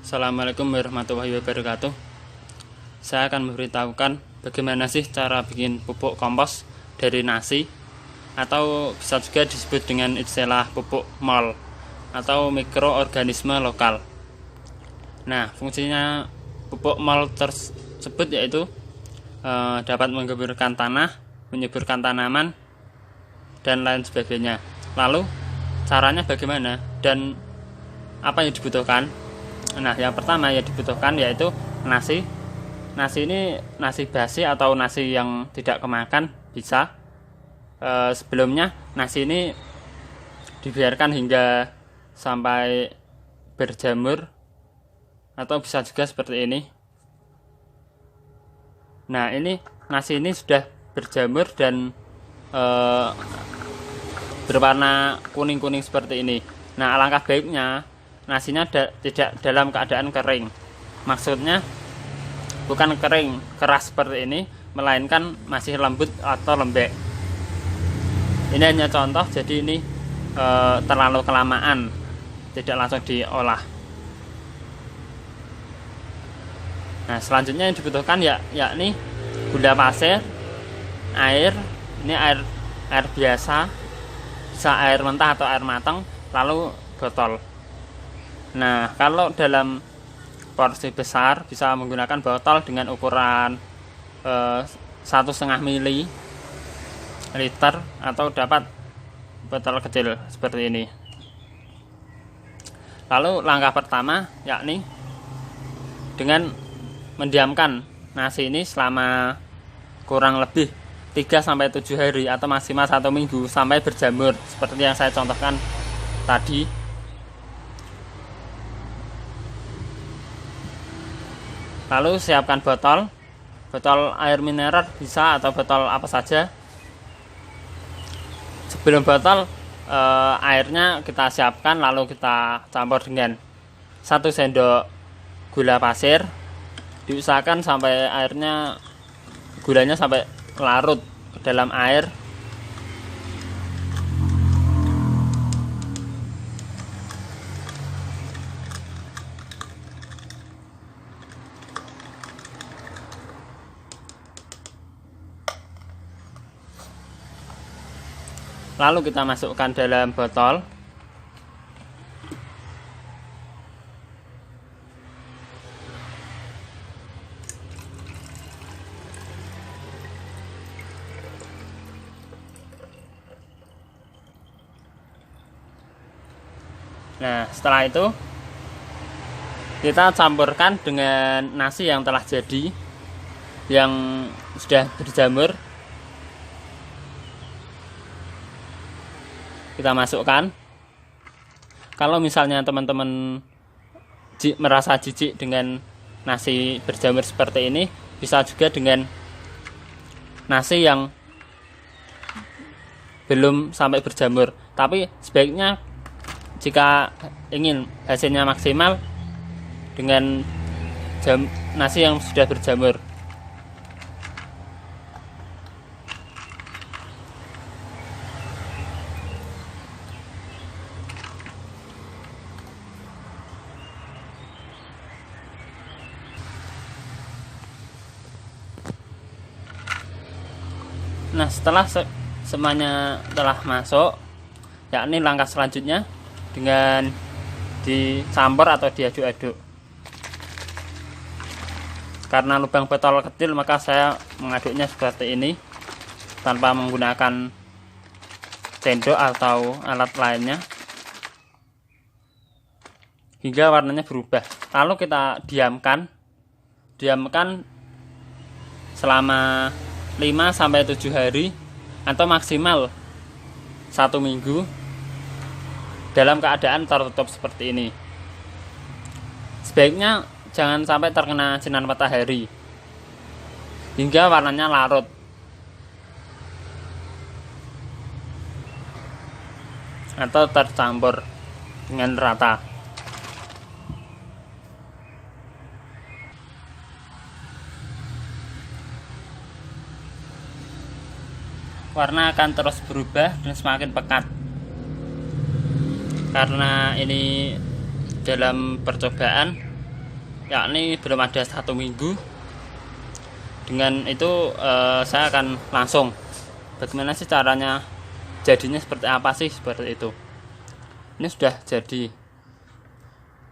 Assalamualaikum warahmatullahi wabarakatuh. Saya akan memberitahukan bagaimana sih cara bikin pupuk kompos dari nasi, atau bisa juga disebut dengan istilah pupuk mol atau mikroorganisme lokal. Nah, fungsinya pupuk mol tersebut yaitu dapat menggemburkan tanah, menyuburkan tanaman, dan lain sebagainya. Lalu caranya bagaimana dan apa yang dibutuhkan? Nah, yang pertama yang dibutuhkan yaitu nasi. Nasi ini nasi basi atau nasi yang tidak kemakan bisa. Sebelumnya nasi ini dibiarkan hingga sampai berjamur, atau bisa juga seperti ini. Nah, ini nasi ini sudah berjamur dan berwarna kuning-kuning seperti ini. Nah, alangkah baiknya nasinya tidak dalam keadaan kering. Maksudnya bukan kering keras seperti ini, melainkan masih lembut atau lembek. Ini hanya contoh, jadi ini terlalu kelamaan tidak langsung diolah. Nah, selanjutnya yang dibutuhkan yakni gula pasir, air. Ini air biasa, bisa air mentah atau air matang, lalu botol. Nah, kalau dalam porsi besar bisa menggunakan botol dengan ukuran 1,5 ml, atau dapat botol kecil seperti ini. Lalu langkah pertama yakni dengan mendiamkan nasi ini selama kurang lebih 3-7 hari atau maksimal 1 minggu sampai berjamur seperti yang saya contohkan tadi. Lalu siapkan botol air mineral bisa, atau botol apa saja. Sebelum botol airnya kita siapkan, lalu kita campur dengan 1 sendok gula pasir. Diusahakan sampai gulanya sampai larut ke dalam air. Lalu kita masukkan dalam botol. Nah, setelah itu kita campurkan dengan nasi yang telah jadi, yang sudah berjamur. Kita masukkan. Kalau misalnya teman-teman merasa jijik dengan nasi berjamur seperti ini, bisa juga dengan nasi yang belum sampai berjamur. Tapi sebaiknya jika ingin hasilnya maksimal, dengan nasi yang sudah berjamur. Nah, setelah semuanya telah masuk, yakni langkah selanjutnya dengan dicampur atau diaduk-aduk. Karena lubang botol kecil, maka saya mengaduknya seperti ini tanpa menggunakan sendok atau alat lainnya hingga warnanya berubah. Lalu kita diamkan selama 5-7 hari atau maksimal 1 minggu dalam keadaan tertutup seperti ini. Sebaiknya jangan sampai terkena sinar matahari hingga warnanya larut. Atau tercampur dengan rata. Warna akan terus berubah dan semakin pekat. Karena ini dalam percobaan, yakni belum ada 1 minggu. Dengan itu saya akan langsung bagaimana sih caranya, jadinya seperti apa sih, seperti itu. Ini sudah jadi,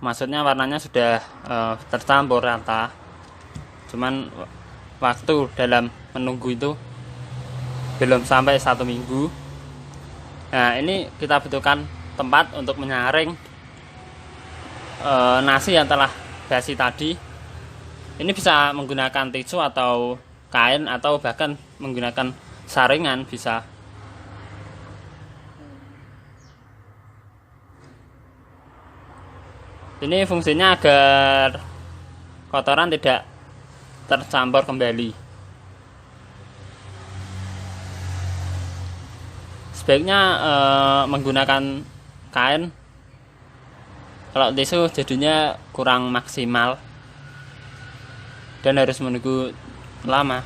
maksudnya warnanya sudah tercampur rata, cuman waktu dalam menunggu itu belum sampai 1 minggu. Nah, ini kita butuhkan tempat untuk menyaring nasi yang telah basi tadi. Ini bisa menggunakan tisu atau kain, atau bahkan menggunakan saringan bisa. Ini fungsinya agar kotoran tidak tercampur kembali. Sebaiknya menggunakan kain. Kalau tisu jadinya kurang maksimal dan harus menunggu lama.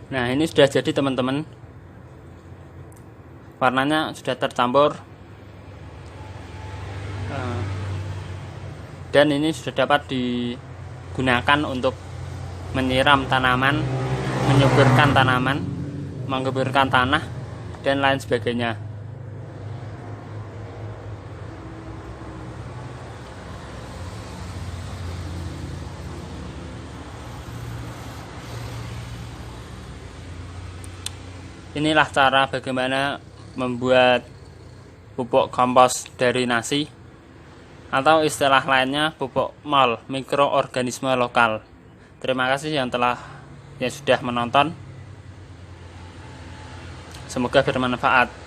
Nah, ini sudah jadi teman-teman, warnanya sudah tercampur dan ini sudah dapat digunakan untuk menyiram tanaman, menyuburkan tanaman, menggeburkan tanah, dan lain sebagainya. Inilah cara bagaimana membuat pupuk kompos dari nasi, atau istilah lainnya pupuk MOL, mikroorganisme lokal. Terima kasih yang sudah menonton. Semoga bermanfaat.